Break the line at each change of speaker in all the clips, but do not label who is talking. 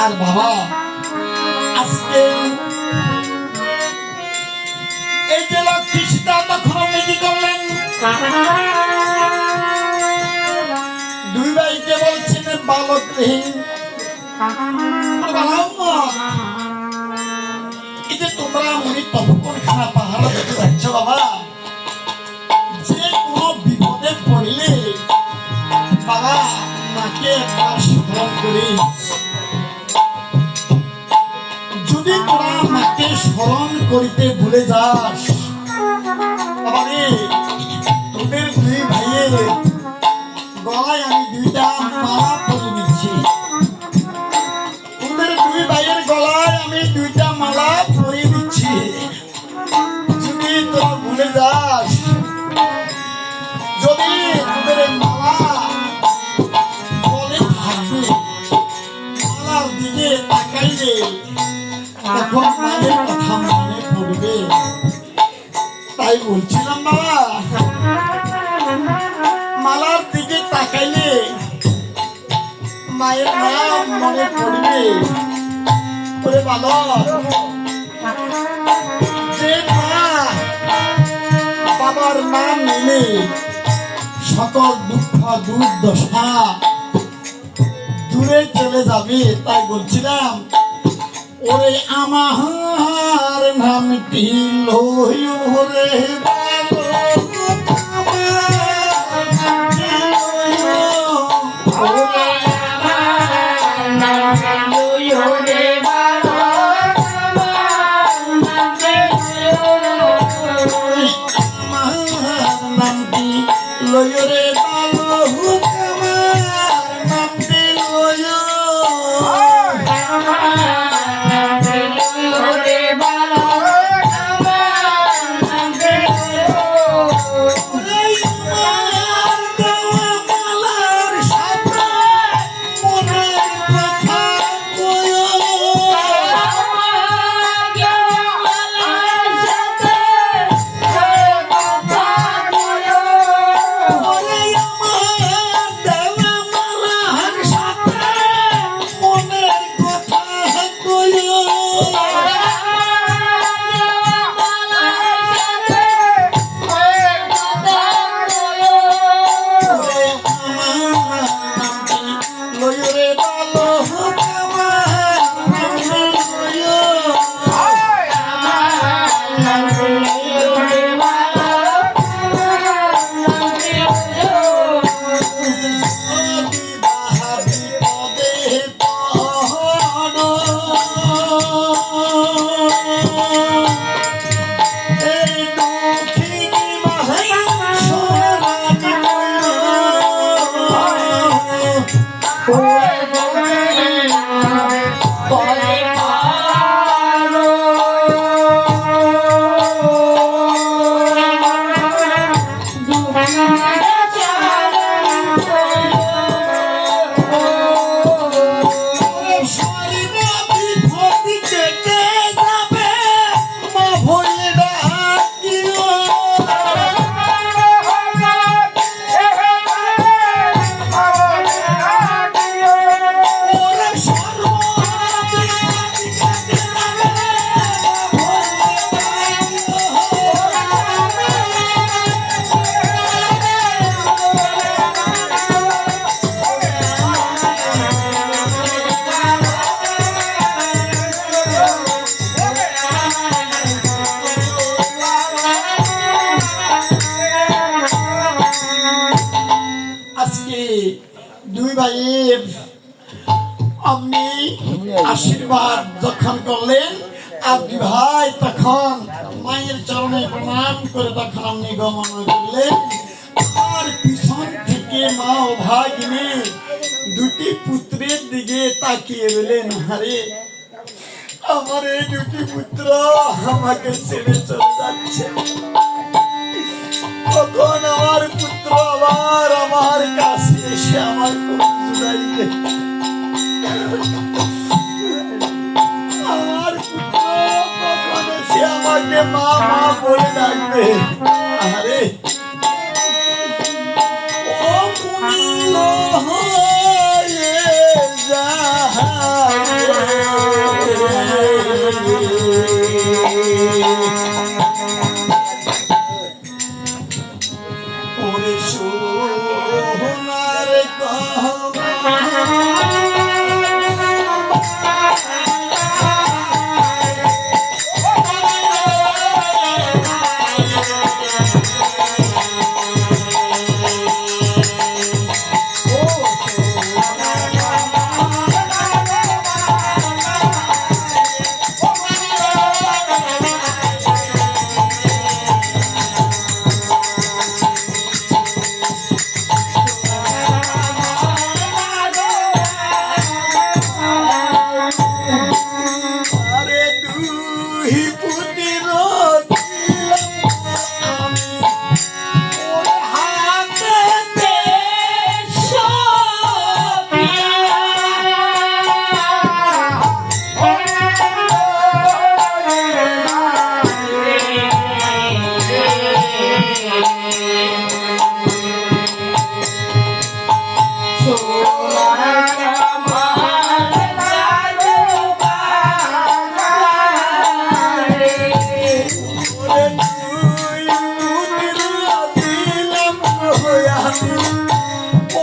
আর বাবা আজকে এই যে লক্ষ্মী সীতা তখন আপনি কি করলেন? দুই ভাইকে বলছেন বালক রেহীন এই যে তোমরা মনে তখন খানা পাহারা দিতে যাচ্ছ বাবা, যে কোনো বিপদে পড়লে বাবা মাকে একবার স্মরণ করি। যদি তোরা মাকে স্মরণ করিতে ভুলে যাস বাবা রে, তোদের দুই ভাইয়ের গলায় আমি দুইটা মালা পরে দিচ্ছি। তোদের দুই ভাইয়ের গলায় আমি দুইটা মালা পরে দিচ্ছি। যদি তোরা ভুলে যাস, যদি তোদের মালা বলে থাকবে, মালার দিকে তাকাইলে তখন মায়ের কথা মনে পড়বে। তাই বলছিলাম বাবা, মালার দিকে তাকাইলে মায়ের নাম মনে পড়বে। ওরে বালক, যে মা বাবার নাম নিলে সকল দুঃখ দুর্দশা দূরে চলে যাবে। তাই বলছিলাম ওরে আমার নামটি লইও রে বালক, লইও রে বালক, আমার নামটি লইও। দুই ভাইয়ের আপনি আশীর্বাদ যখন করলেন, আর দুই ভাই তখন মায়ের চরণে প্রণাম করে তখন আপনি গমন করলেন। আর পিছন থেকে মা ও ভাগ্নে দুটি পুত্রের দিকে তাকিয়ে বললেন, আরে আমার এই দুটি পুত্র আমাকে ছেড়ে চলে যাচ্ছে। তখন আমার পুত্র আবার আমার কাছে এসে আমার জুড়াইবে। আমার পুত্র তখন এসে আমাকে মা মা বলে ডাকবে। আরে ও মুনিল হয়ে যায়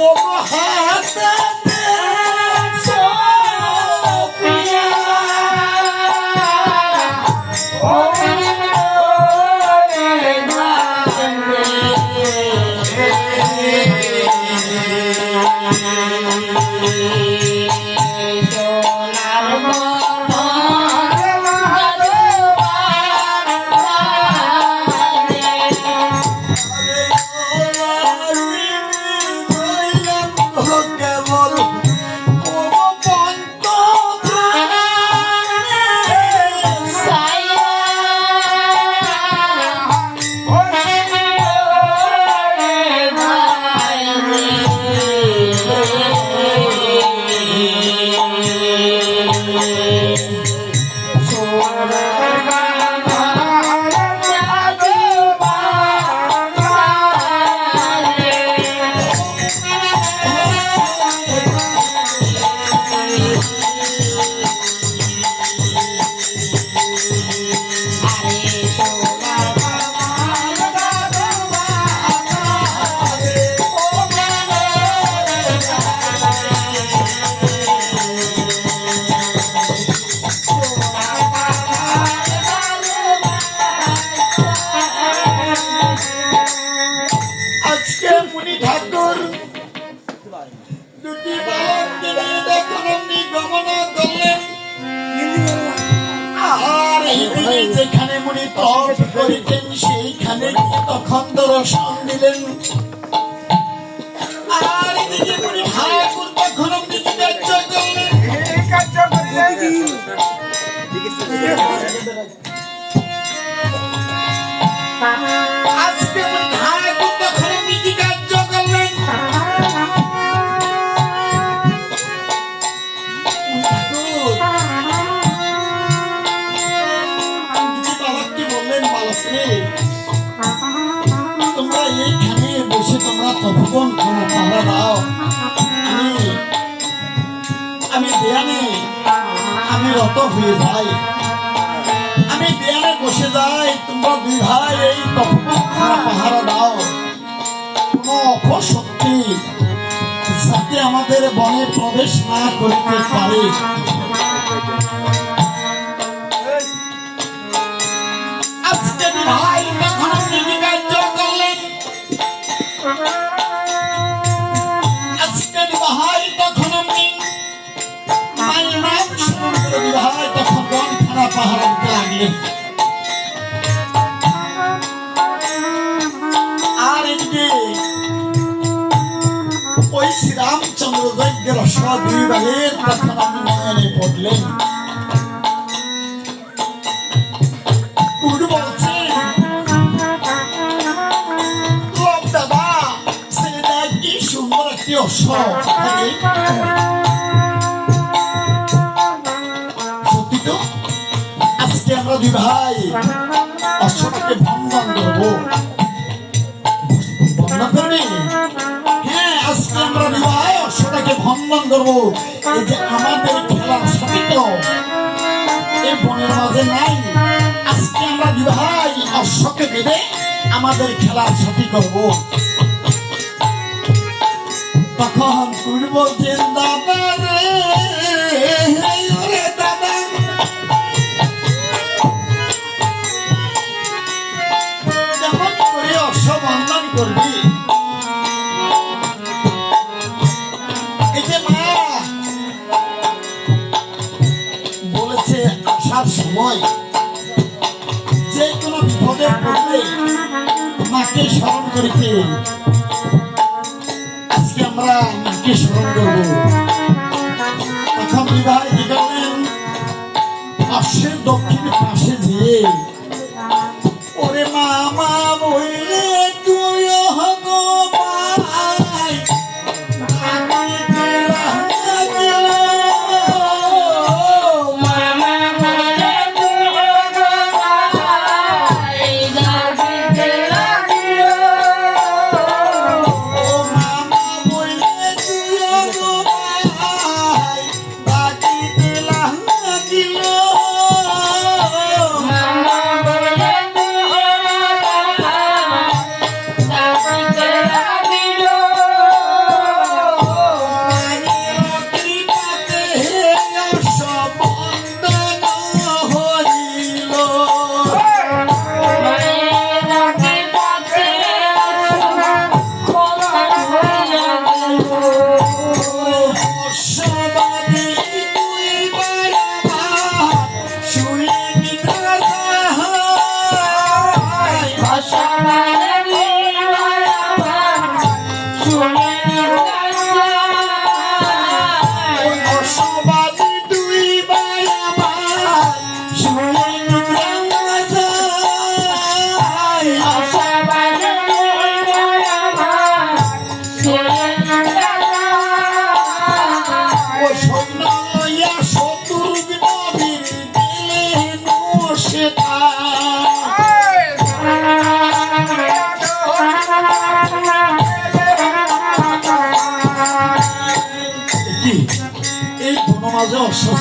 ও হাতে যেখানে মুনি তপ করিতেন সেইখানে গিয়ে তখন দর্শন দিলেন। আর এদিকে মুনি ঠাকুর তখন অমনি কার্য করলেন। আজকে মুনি ঠাকুর তখন অমনি কার্য করলেন। তোমরা এইখানে বসে তোমরা তপবন খানা পাহারা দাও। আমি দেয়ানে আমি রত হয়ে যাই, আমি দেয়ানে বসে যাই। তোমরা দুই ভাই এই তপবন খানা পাহারা দাও। কোন অপশক্তি যাতে আমাদের বনে প্রবেশ না করতে পারে। আজকে ভাই তখন কার্য করলেন। আজকে ভাই তখন মায়ের নাম স্মরণ করে ভাই তখন বন খানা পাহারা দিতে লাগলেন। আর এদিকে ওই শ্রীরামচন্দ্র যজ্ঞের দুই ভাইয়ের তখন আপনি নয়নে পড়লেন। সত্যি তো আজকে আমরা দুই ভাই অশ্বকে বন্ধন করবো। বন্ধন করবি? হ্যাঁ, আজকে আমরা দুই ভাই অশ্বটাকে বন্ধন করবো। এই যে আমাদের খেলার সাথী তো এই বনের মাঝে নাই। আজকে আমরা দুই ভাই অশ্বকে বেঁধে আমাদের খেলার সাথী করবো। তখন তুই বলছেন দাদা রে দাদা, যেমন করে অশ্ব বন্ধন করবি। এই যে মা বলেছে আসার সময় যে কোনো বিপদে পড়লে মাকে স্মরণ করিতে। আজকে আমরা মাকে স্মরণ করবো। তখন বিবাহ কি করলেন? অশ্বের দক্ষিণ পাশে যেয়ে ওরে মামা বইলে তুই হগো ভাই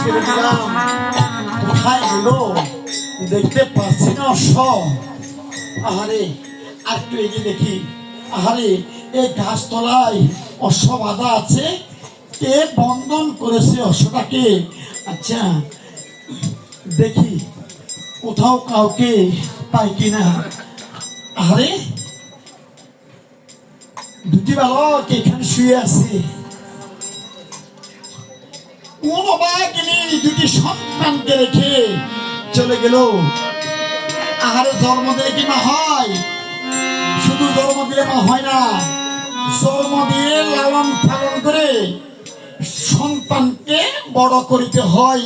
ছেড়ে দিলাম, কোথায় গেল দেখতে পাচ্ছি না। সব আহারে আর একটু এগিয়ে দেখি, আহারে এই গাছতলায় অশ্ব বাঁধা আছে, কে বন্ধন করেছে অশ্বটাকে? আচ্ছা দেখি কোথাও কাউকে পাই কিনা। আরে দুটি বালক এখানে শুয়ে আছে, কোন বাঘিনী দুটি সন্তানকে রেখে চলে গেল। আহারে জন্ম দিলে কি মা হয়? শুধু জন্ম দিলে মা হয় না, জন্ম দিয়ে লালন পালন করে সন্তানকে বড় করিতে হয়।